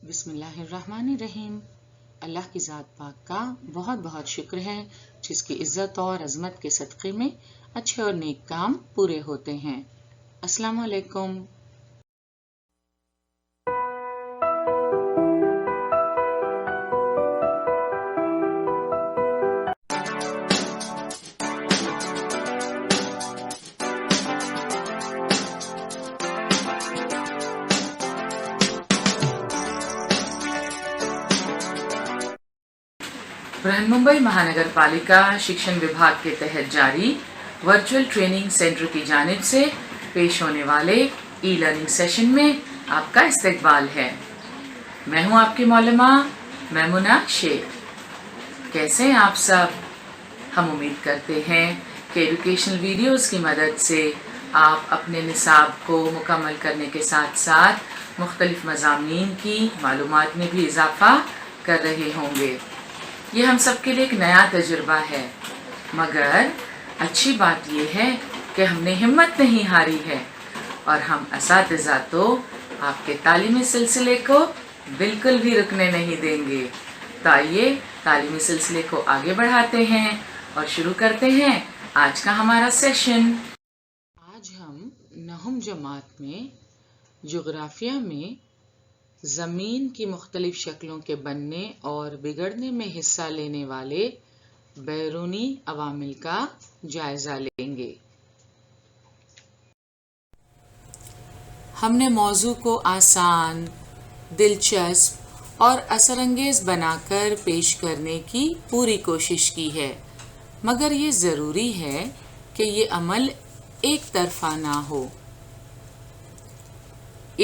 بسم اللہ الرحمن الرحیم۔ اللہ کی ذات پاک کا بہت بہت شکر ہے جس کی عزت اور عظمت کے صدقے میں اچھے اور نیک کام پورے ہوتے ہیں۔ السلام علیکم۔ برہن ممبئی مہانگر پالیکا شکشن وبھاگ کے تحت جاری ورچوئل ٹریننگ سینٹر کی جانب سے پیش ہونے والے ای لرننگ سیشن میں آپ کا استقبال ہے۔ میں ہوں آپ کی معلمہ میمونہ شیخ۔ کیسے ہیں آپ سب؟ ہم امید کرتے ہیں کہ ایڈوکیشنل ویڈیوز کی مدد سے آپ اپنے نصاب کو مکمل کرنے کے ساتھ ساتھ مختلف مضامین کی معلومات میں بھی اضافہ کر رہے ہوں گے۔ یہ ہم سب کے لیے ایک نیا تجربہ ہے، مگر اچھی بات یہ ہے کہ ہم نے ہمت نہیں ہاری ہے اور ہم اساتذہ تو آپ کے تعلیمی سلسلے کو بالکل بھی رکنے نہیں دیں گے۔ تو آئیے تعلیمی سلسلے کو آگے بڑھاتے ہیں اور شروع کرتے ہیں آج کا ہمارا سیشن۔ آج ہم نہم جماعت میں جغرافیہ میں زمین کی مختلف شکلوں کے بننے اور بگڑنے میں حصہ لینے والے بیرونی عوامل کا جائزہ لیں گے۔ ہم نے موضوع کو آسان، دلچسپ اور اثر انگیز بنا کر پیش کرنے کی پوری کوشش کی ہے، مگر یہ ضروری ہے کہ یہ عمل ایک طرفہ نہ ہو۔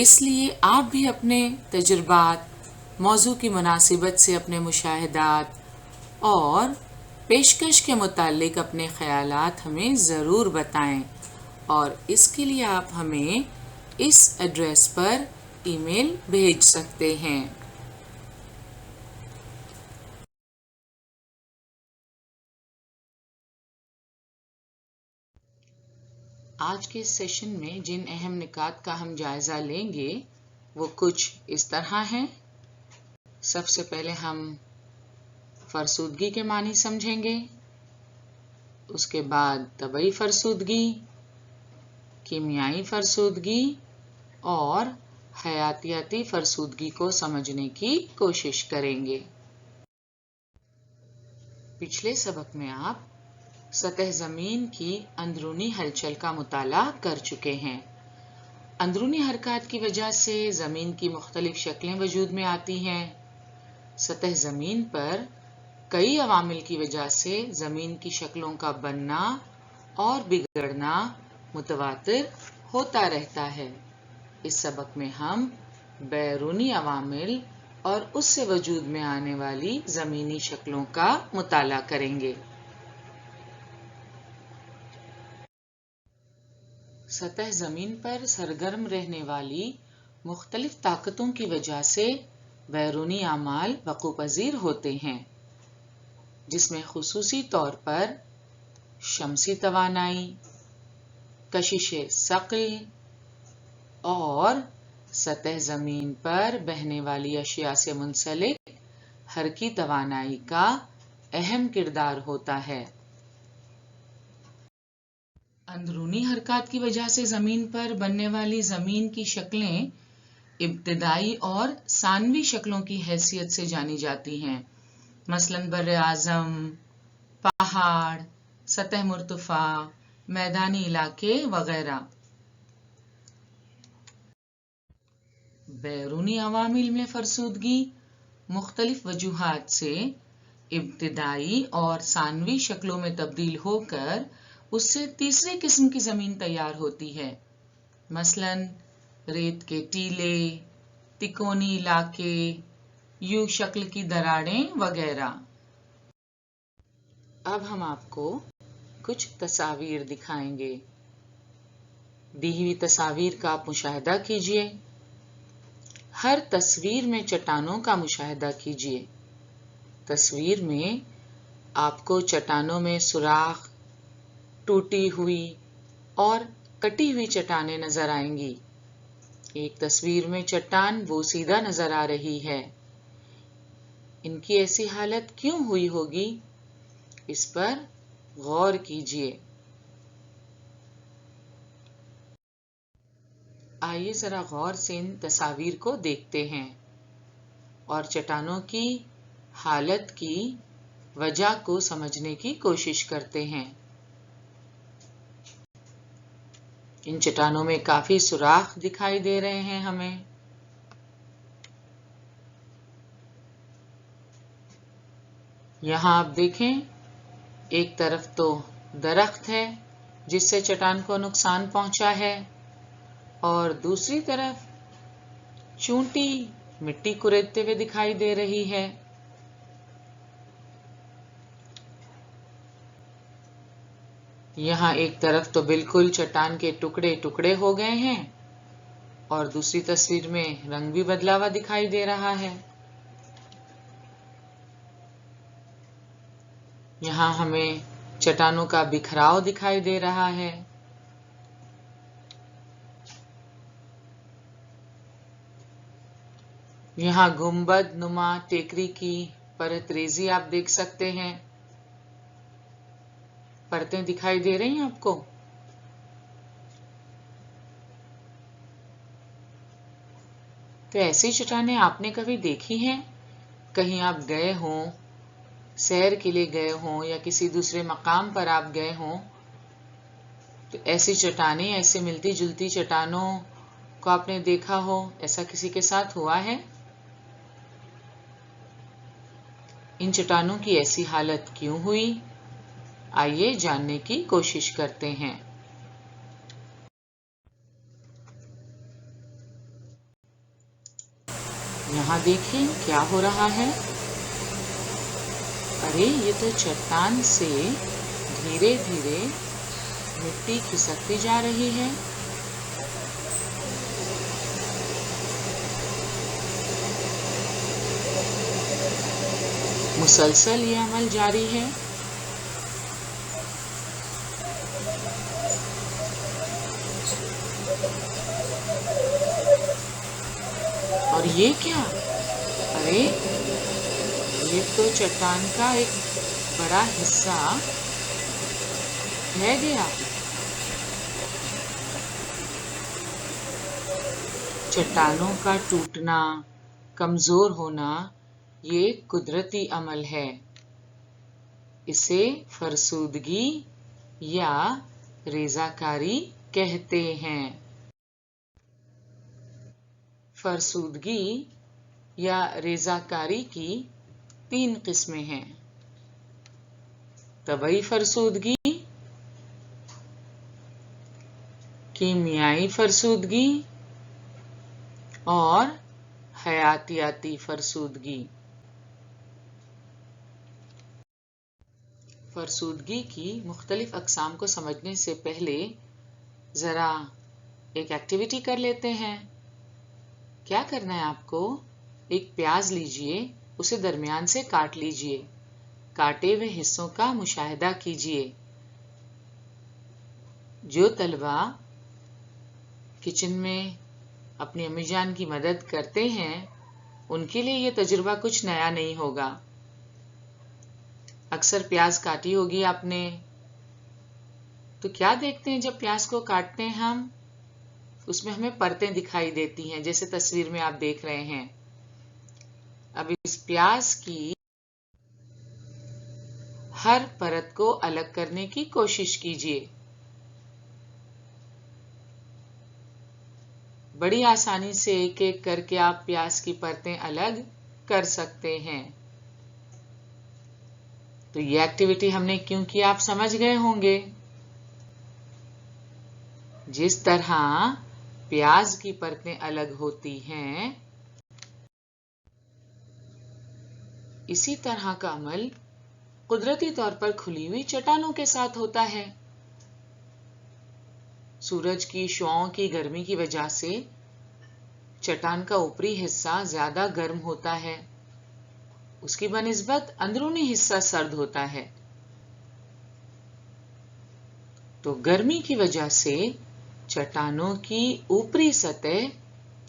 اس لیے آپ بھی اپنے تجربات، موضوع کی مناسبت سے اپنے مشاہدات اور پیشکش کے متعلق اپنے خیالات ہمیں ضرور بتائیں، اور اس کے لیے آپ ہمیں اس ایڈریس پر ای میل بھیج سکتے ہیں۔ آج کے سیشن میں جن اہم نکات کا ہم جائزہ لیں گے وہ کچھ اس طرح ہیں۔ سب سے پہلے ہم فرسودگی کے معنی سمجھیں گے، اس کے بعد طبعی فرسودگی، کیمیائی فرسودگی اور حیاتیاتی فرسودگی کو سمجھنے کی کوشش کریں گے۔ پچھلے سبق میں آپ سطح زمین کی اندرونی ہلچل کا مطالعہ کر چکے ہیں۔ اندرونی حرکات کی وجہ سے زمین کی مختلف شکلیں وجود میں آتی ہیں۔ سطح زمین پر کئی عوامل کی وجہ سے زمین کی شکلوں کا بننا اور بگڑنا متواتر ہوتا رہتا ہے۔ اس سبق میں ہم بیرونی عوامل اور اس سے وجود میں آنے والی زمینی شکلوں کا مطالعہ کریں گے۔ سطح زمین پر سرگرم رہنے والی مختلف طاقتوں کی وجہ سے بیرونی اعمال وقوع پذیر ہوتے ہیں، جس میں خصوصی طور پر شمسی توانائی، کشش ثقل اور سطح زمین پر بہنے والی اشیاء سے منسلک حرکی توانائی کا اہم کردار ہوتا ہے۔ اندرونی حرکات کی وجہ سے زمین پر بننے والی زمین کی شکلیں ابتدائی اور ثانوی شکلوں کی حیثیت سے جانی جاتی ہیں، مثلاً بر اعظم، پہاڑ، سطح مرتفع، میدانی علاقے وغیرہ۔ بیرونی عوامل میں فرسودگی مختلف وجوہات سے ابتدائی اور ثانوی شکلوں میں تبدیل ہو کر اس سے تیسرے قسم کی زمین تیار ہوتی ہے، مثلاً ریت کے ٹیلے، تکونی علاقے، یو شکل کی دراڑیں وغیرہ۔ اب ہم آپ کو کچھ تصاویر دکھائیں گے۔ دی ہوئی تصاویر کا آپ مشاہدہ کیجیے۔ ہر تصویر میں چٹانوں کا مشاہدہ کیجیے۔ تصویر میں آپ کو چٹانوں میں سوراخ، ٹوٹی ہوئی اور کٹی ہوئی چٹانیں نظر آئیں گی۔ ایک تصویر میں چٹان بوسیدہ نظر آ رہی ہے. ان کی ایسی حالت کیوں ہوئی ہوگی؟ اس پر غور کیجیے. آئیے ذرا غور سے ان تصاویر کو دیکھتے ہیں اور چٹانوں کی حالت کی وجہ کو سمجھنے کی کوشش کرتے ہیں. ان چٹانوں میں کافی سوراخ دکھائی دے رہے ہیں ہمیں. یہاں آپ دیکھیں، ایک طرف تو درخت ہے جس سے چٹان کو نقصان پہنچا ہے، اور دوسری طرف چونٹی مٹی کریدتے ہوئے دکھائی دے رہی ہے. یہاں ایک طرف تو بالکل چٹان کے ٹکڑے ٹکڑے ہو گئے ہیں، اور دوسری تصویر میں رنگ بھی بدلا ہوا دکھائی دے رہا ہے. یہاں ہمیں چٹانوں کا بکھراؤ دکھائی دے رہا ہے. یہاں گنبد نما ٹیکری کی پرت ریزی آپ دیکھ سکتے ہیں. پرتیں دکھائی دے رہی ہیں آپ کو. تو ایسی چٹانیں آپ نے کبھی دیکھی ہیں؟ کہیں آپ گئے ہوں، سیر کے لیے گئے ہوں یا کسی دوسرے مقام پر آپ گئے ہوں، تو ایسی چٹانیں، ایسے ملتی جلتی چٹانوں کو آپ نے دیکھا ہو، ایسا کسی کے ساتھ ہوا ہے؟ ان چٹانوں کی ایسی حالت کیوں ہوئی؟ آئیے جاننے کی کوشش کرتے ہیں. یہاں دیکھیں کیا ہو رہا ہے. ارے یہ تو چٹان سے دھیرے دھیرے مٹی کھسکتی جا رہی ہے. مسلسل یہ عمل جاری ہے. اور یہ کیا؟ ارے یہ تو چٹان کا ایک بڑا حصہ رہ گیا. چٹانوں کا ٹوٹنا، کمزور ہونا، یہ قدرتی عمل ہے. اسے فرسودگی یا ریزہ کہتے ہیں. فرسودگی یا ریزہ کاری کی 3 قسمیں ہیں. طبعی فرسودگی، کیمیائی فرسودگی اور حیاتیاتی فرسودگی. فرسودگی کی مختلف اقسام کو سمجھنے سے پہلے ذرا ایک ایکٹیویٹی کر لیتے ہیں. کیا کرنا ہے آپ کو؟ ایک پیاز لیجئے، اسے درمیان سے کاٹ لیجئے. کاٹے ہوئے حصوں کا مشاہدہ کیجئے. جو طلبہ کچن میں اپنی امی جان کی مدد کرتے ہیں، ان کے لیے یہ تجربہ کچھ نیا نہیں ہوگا. اکثر پیاز کاٹی ہوگی آپ نے، تو کیا دیکھتے ہیں جب پیاز کو کاٹتے ہیں ہم؟ اس میں ہمیں پرتیں دکھائی دیتی ہیں، جیسے تصویر میں آپ دیکھ رہے ہیں. اب اس پیاز کی ہر پرت کو الگ کرنے کی کوشش کیجیے. بڑی آسانی سے ایک ایک کر کے آپ پیاز کی پرتیں الگ کر سکتے ہیں. تو یہ ایکٹیویٹی ہم نے کیوں کی آپ سمجھ گئے ہوں گے. جس طرح پیاز کی پرتیں الگ ہوتی ہیں، اسی طرح کا عمل قدرتی طور پر کھلی ہوئی چٹانوں کے ساتھ ہوتا ہے. سورج کی شعاعوں کی گرمی کی وجہ سے چٹان کا اوپری حصہ زیادہ گرم ہوتا ہے، اس کی بنسبت اندرونی حصہ سرد ہوتا ہے. تو گرمی کی وجہ سے چٹانوں کی اوپری سطح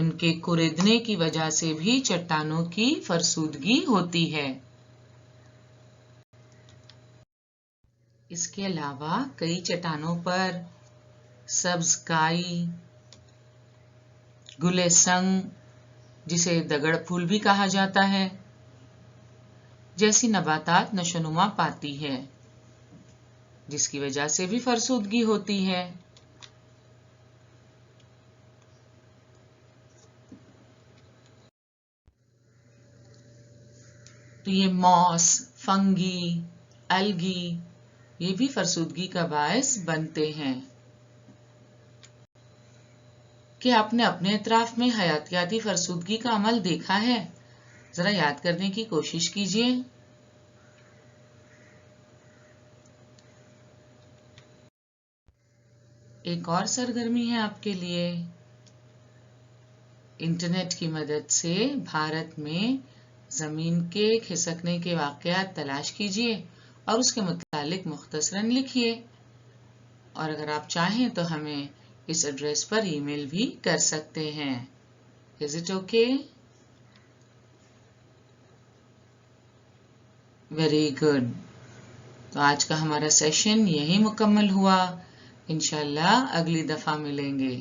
ان کے کریدنے کی وجہ سے بھی چٹانوں کی فرسودگی ہوتی ہے۔ اس کے علاوہ کئی چٹانوں پر سبز کائی، گلے سنگ جسے دگڑ پھول بھی کہا جاتا ہے، جیسی نباتات نشوونما پاتی ہے، جس کی وجہ سے بھی فرسودگی ہوتی ہے۔ تو یہ موس، فنگی، الگی یہ بھی فرسودگی کا باعث بنتے ہیں۔ کیا آپ نے اپنے اطراف میں حیاتیاتی فرسودگی کا عمل دیکھا ہے؟ ذرا یاد کرنے کی کوشش کیجیے۔ ایک اور سرگرمی ہے آپ کے لیے۔ انٹرنیٹ کی مدد سے بھارت میں زمین کے کھسکنے کے واقعات تلاش کیجیے اور اس کے متعلق مختصراً لکھیے، اور اگر آپ چاہیں تو ہمیں اس ایڈریس پر ای میل بھی کر سکتے ہیں۔ Is it okay? Very good. تو آج کا ہمارا سیشن یہی مکمل ہوا۔ انشاءاللہ اگلی دفعہ ملیں گے۔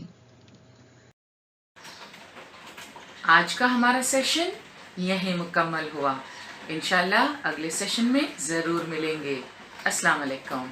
آج کا ہمارا سیشن یہی مکمل ہوا۔ انشاءاللہ اگلے سیشن میں ضرور ملیں گے۔ السلام علیکم۔